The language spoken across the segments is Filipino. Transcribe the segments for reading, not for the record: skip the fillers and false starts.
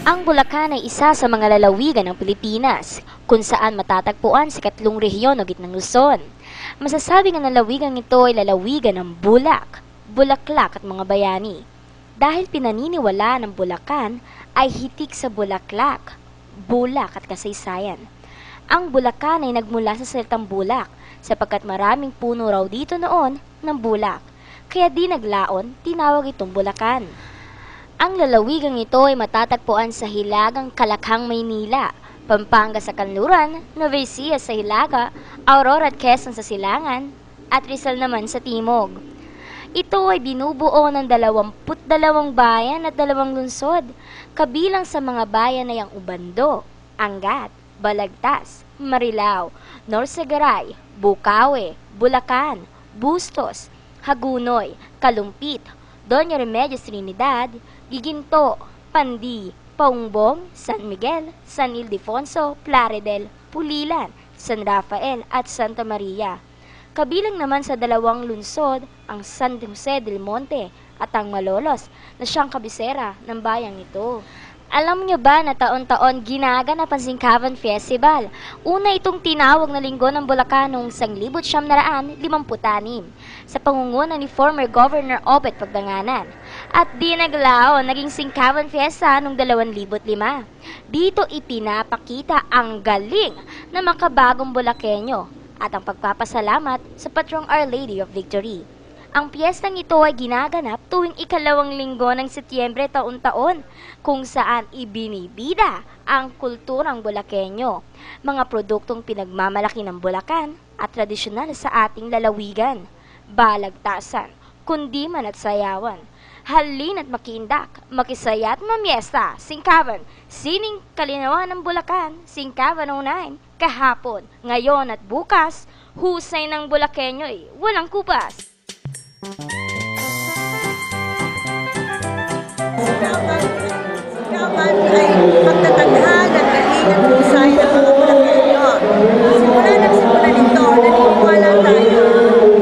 Ang Bulacan ay isa sa mga lalawigan ng Pilipinas, kung saan matatagpuan sa 3 rehiyon o gitnang Luzon. Masasabi nga lalawigan ito ay lalawigan ng bulak, bulaklak at mga bayani. Dahil pinaniniwala ng Bulacan ay hitik sa bulaklak, bulak at kasaysayan. Ang Bulacan ay nagmula sa salitang bulak sapagkat maraming puno raw dito noon ng bulak. Kaya di naglaon, tinawag itong Bulacan. Ang lalawigang ito ay matatagpuan sa Hilagang Kalakhang, Maynila, Pampanga sa Kanluran, Nueva Ecija sa Hilaga, Aurora at Quezon sa Silangan, at Rizal naman sa Timog. Ito ay binubuo ng 22 bayan at 2 lungsod, kabilang sa mga bayan ay ang Ubando, Angat, Balagtas, Marilao, Norsagaray, Bukawe, Bulacan, Bustos, Hagunoy, Kalumpit, Doña Remedios Trinidad, Giginto, Pandi, Paungbong, San Miguel, San Ildefonso, Plaridel, Pulilan, San Rafael at Santa Maria. Kabilang naman sa 2 lungsod ang San Jose del Monte at ang Malolos na siyang kabisera ng bayang ito. Alam niyo ba na taon-taon ginaganap ang Singkavan Festival? Una itong tinawag na Linggo ng Bulacan noong 1956 sa pangunguna ni former Governor Obet Pagdanganan. At di naglao, naging Singkavan Fiesta noong 2005. Dito ipinapakita ang galing ng makabagong Bulakenyo at ang pagpapasalamat sa Patrong Our Lady of Victory. Ang piyestang ito ay ginaganap tuwing 2 linggo ng Setyembre taon-taon, kung saan ibinibida ang kulturang Bulakenyo, mga produktong pinagmamalaki ng Bulacan at tradisyonal sa ating lalawigan, balagtasan, kundiman at sayawan. Halin at makiindak, makisaya at mamiesta, Singkavan, sining kalinawan ng Bulacan, Singkavan 09, kahapon, ngayon at bukas, husay ng Bulakenyo'y walang kupas. Singkavan ay pagtataghan ng galing at husay ng mga Bulakenyo. Simula nito, naniniwala tayo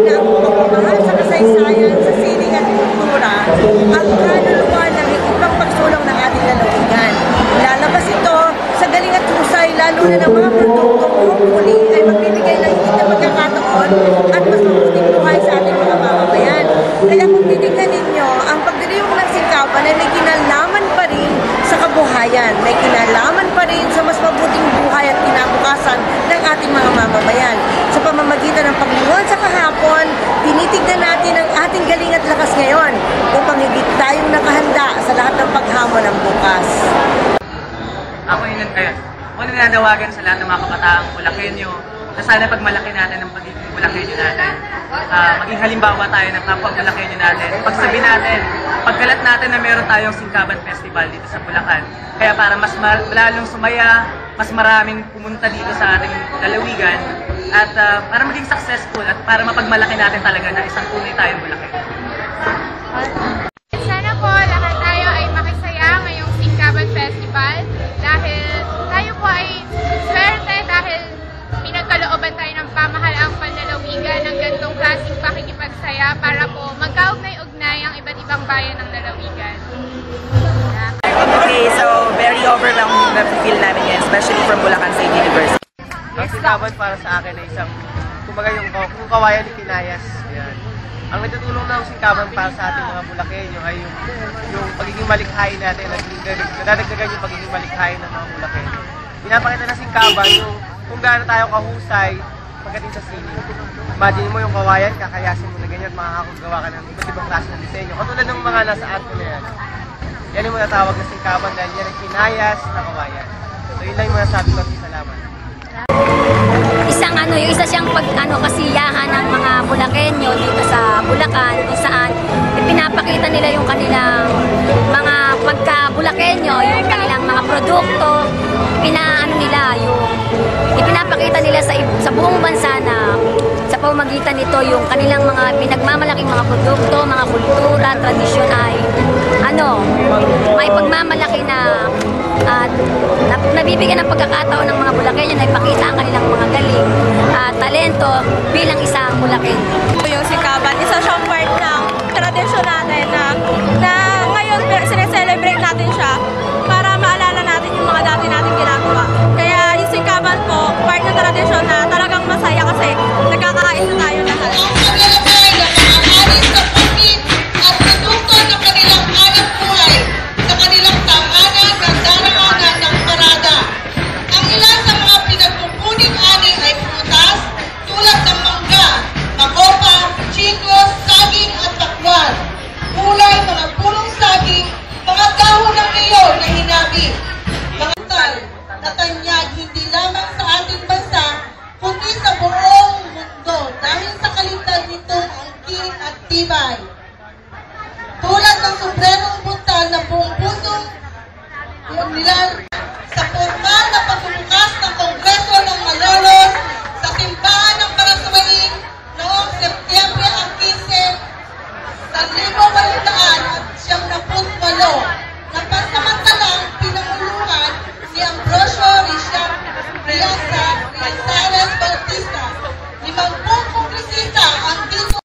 na ang pagmamahal sa kasaysayan, sa sining at kultura ang kaluluwa ng ibang pagsulong ng ating lalawigan. Lalabas ito sa galing at husay, lalo na ng mga produktong hopefully ay magbibigay ng higit na pagkakataon at mas mabuting buhay sa ating mga mamamayan. Kaya kung titignan ninyo, ang pagdiriwang ng Singkavan ay may kinalaman pa rin sa kabuhayan, may kinalaman pa rin sa mas mabuting buhay at kinabukasan ng ating mga mamamayan. Sa pamamagitan ng paglingon sa kahapon, tinitignan natin ang ating galing at lakas ngayon upang higit tayong nakahanda sa lahat ng paghamon ng bukas. Ako nananawagan sa lahat ng mga kabataang Bulakenyo na sana pagmalaki natin ang pagiging Bulakenyo natin. Maging halimbawa tayo ng kapwa Bulakenyo natin. Pagsabi natin, pagkalat natin na meron tayong Singkavan Festival dito sa Bulacan. Kaya para mas lalong sumaya, mas maraming pumunta dito sa ating lalawigan at para maging successful at para mapagmalaki natin talaga na isang tunay tayong Bulakenyo. Sana po lahat tayo ay makisaya ngayong Singkavan Festival dahil tayo po ay swerte dahil pinagkalooban tayo ng pamahalaang panlalawigan ng ganitong klaseng pakikipagsaya para po magkaugnay-ugnay ang iba't ibang bayan ng lalawigan. Okay, so very overwhelming na feel namin yan, especially from Bulacan State University. Ang Singkavan para sa akin ay isang, kumbaga yung kawayan ni Pinayas. Yan. Ang natutulong ng Singkavan para sa ating mga Bulakenyo ay yung pagiging malikhain natin, nadadagdagan yung pagiging malikhain ng mga Bulakenyo. Pinapakita ng Singkavan yung kung gaano tayo kahusay pagdating sa sining. Imagine mo yung kawayan, kakayasin mo na ganyan, makakagawa ka ng iba't ibang klase ng disenyo. Katulad ng mga nasa art ko na yan. Yan yung matatawag na Singkavan dahil yan ang Pinayas na kawayan. So yun lang yung masasabi ko. Salamat. Yung isa siyang kasiyahan ng mga Bulakenyo dito sa Bulacan, kung saan ipinapakita nila yung kanilang mga pagka-Bulakenyo, yung kanilang mga produkto, ipinapakita nila sa buong bansa na sa pamamagitan nito yung kanilang mga pinagmamalaking mga produkto, mga kultura, tradisyon ay may pagmamalaki na nabibigyan ng pagkakataon ng mga Bulakenyo na ipakita ang kanilang mga galing at talento bilang isang Bulakenyo. Yung Singkavan, isa siyang part ng tradisyon natin na ngayon sineselebrate natin siya para maalala kasaysayan sa formal na pagbubukas ng Kongreso ng Malolos sa simbahan ng Parasumain noong Setyembre 15, 1878 na pansamantalang pinanguluhan ni Ambrosio Riazares Bautista. 50 kongresista ang dito.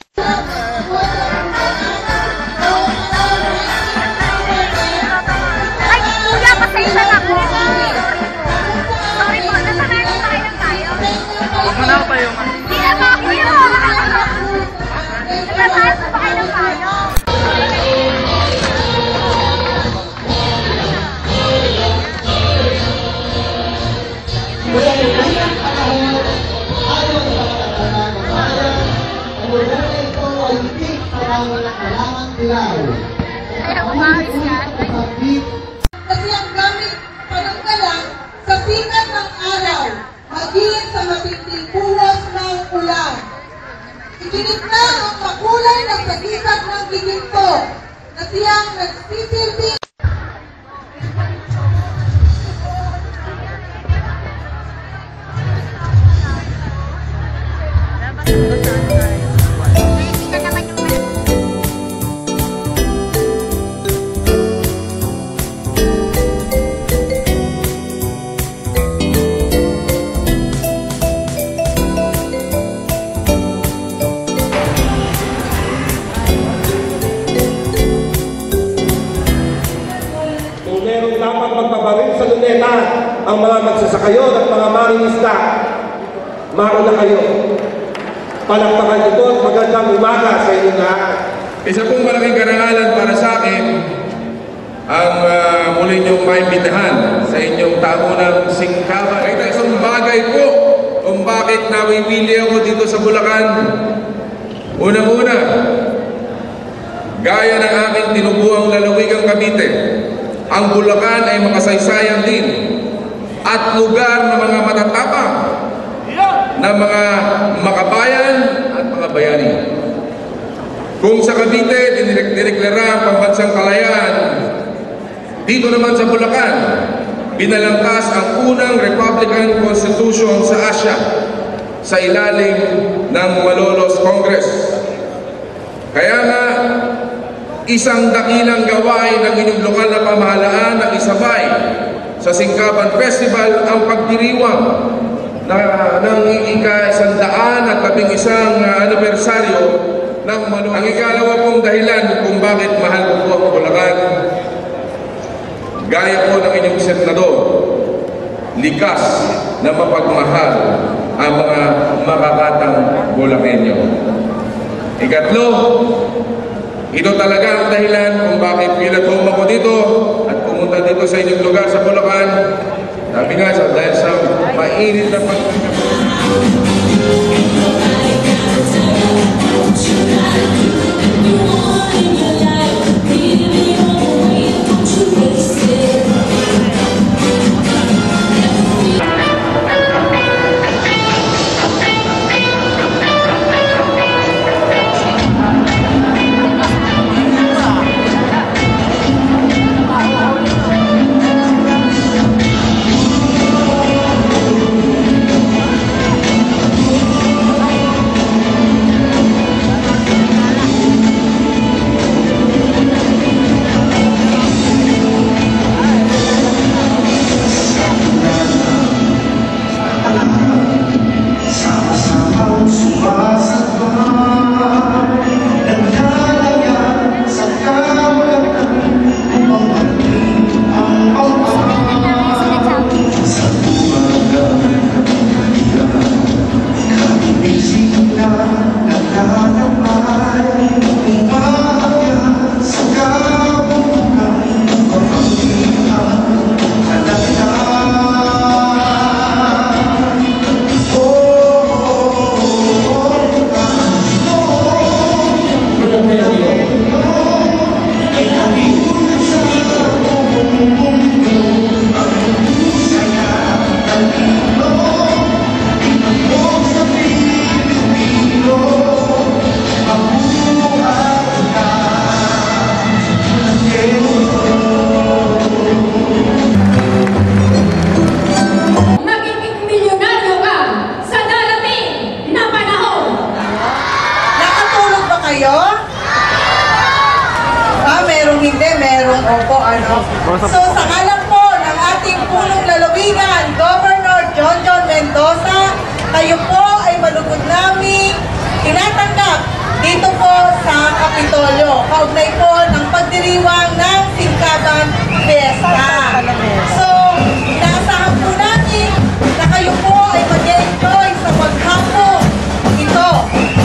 Ay, kuya, pasensya na po. Sorry po, nasanay mo tayo ng tayo. Huwag mo na ako tayo, ma. Hindi na po, kuya. Nasanay mo ba kayo ng tayo? Kaya umalis ka. Kasi ang gamit pananggalang sa sikat ng araw, maging sa matinding pulos ng ulan. Iginitna ang makulay na sagisag ng giginto na siyang nagsisilbi. Magpabaril sa luneta ang mga magsasakayon at mga mangingisda. Mauna kayo. Palakpakan ito at magandang umaga sa inyong lahat. Isa pong malaking karangalan para sa akin ang muli niyong maimbitahan sa inyong taunang singkaban. Ito isang bagay po kung bakit nawiwili ako dito sa Bulacan. Unang-una, gaya ng aking tinubuang lalawigang Cavite, ang Bulacan ay makasaysayan din at lugar ng mga matatapang na mga makabayan at mga bayani. Kung sa Cavite, dineklara ang pambansang kalayaan, dito naman sa Bulacan, binalangkas ang unang Republican Constitution sa Asia sa ilalim ng Malolos Congress. Kaya nga, isang dakilang gawain ng inyong lokal na pamahalaan na isabay sa Singkaban Festival ang pagdiriwang ng ika-111 anibersaryo ng Malolos. Ang ikalawa pong dahilan kung bakit mahal ko po ang Bulacan, gaya po ng inyong senador, likas na mapagmahal ang mga makakatang Bulakenyo. Ikatlo, ito talaga ang dahilan kung bakit pinag-home ako dito at pumunta dito sa inyong lugar sa Bulacan. Sabi nga, dahil sa mainit na kaibigan, Governor John Mendoza, kayo po ay malugod namin tinatanggap dito po sa Kapitolyo, kaugnay po ng pagdiriwang ng Singkaban Fiesta. So, inaasahan po natin na kayo po ay mag-enjoy sa paghapon ito.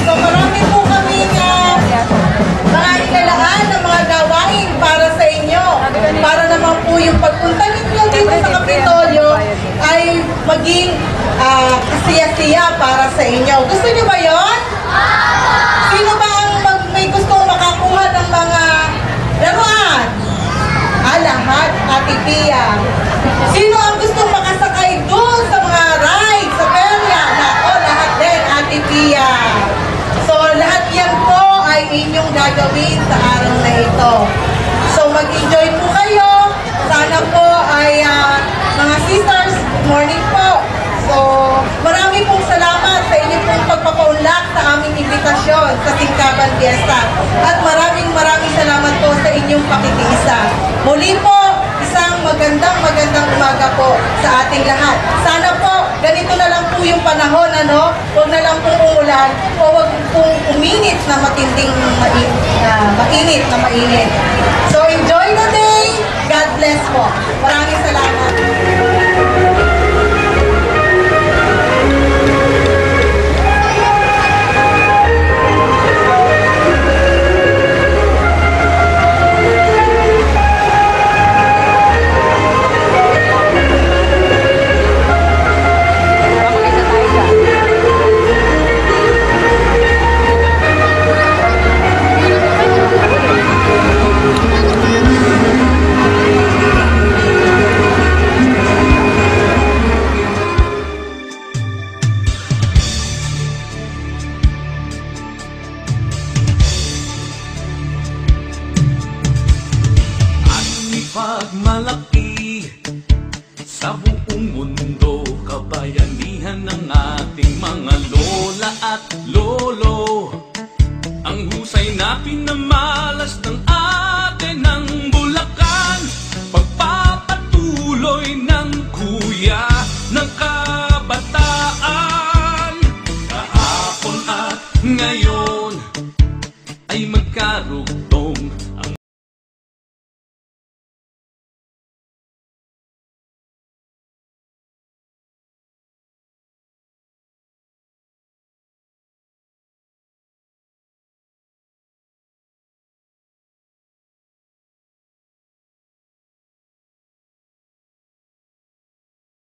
So, marami po kami mga inalaan ng mga gawain para sa inyo. Para naman po yung pagpunta ninyo dito sa Kapitolyo ay maging kasiya-siya para sa inyo. Gusto niyo ba yon? Sino ba ang may gustong makakuha ng mga laruan? Lahat, Ate Pia. Sino ang gustong makasakay doon sa mga rides, sa perya? Nako, lahat din, Ate Pia. So, lahat yan po ay inyong gagawin sa araw na ito. So, mag-enjoy po kayo. Sana po ay mga sisters, good morning po. So, marami pong salamat sa inyong pong pagpapaunlak sa aming imbitasyon sa Singkaban Fiesta. At maraming salamat po sa inyong pakikiisa. Muli po, isang magandang umaga po sa ating lahat. Sana po, ganito na lang po yung panahon, ano? Huwag na lang pong umulan o huwag pong uminit na matinding mainit na mainit. So, enjoy the day. God bless po. Maraming salamat. Pagmalaki sa buong mundo, kabayanihan ng ating mga lola at lolo, ang husay na pinamalas ng atin ng Bulacan, pagpapatuloy ng kuya ng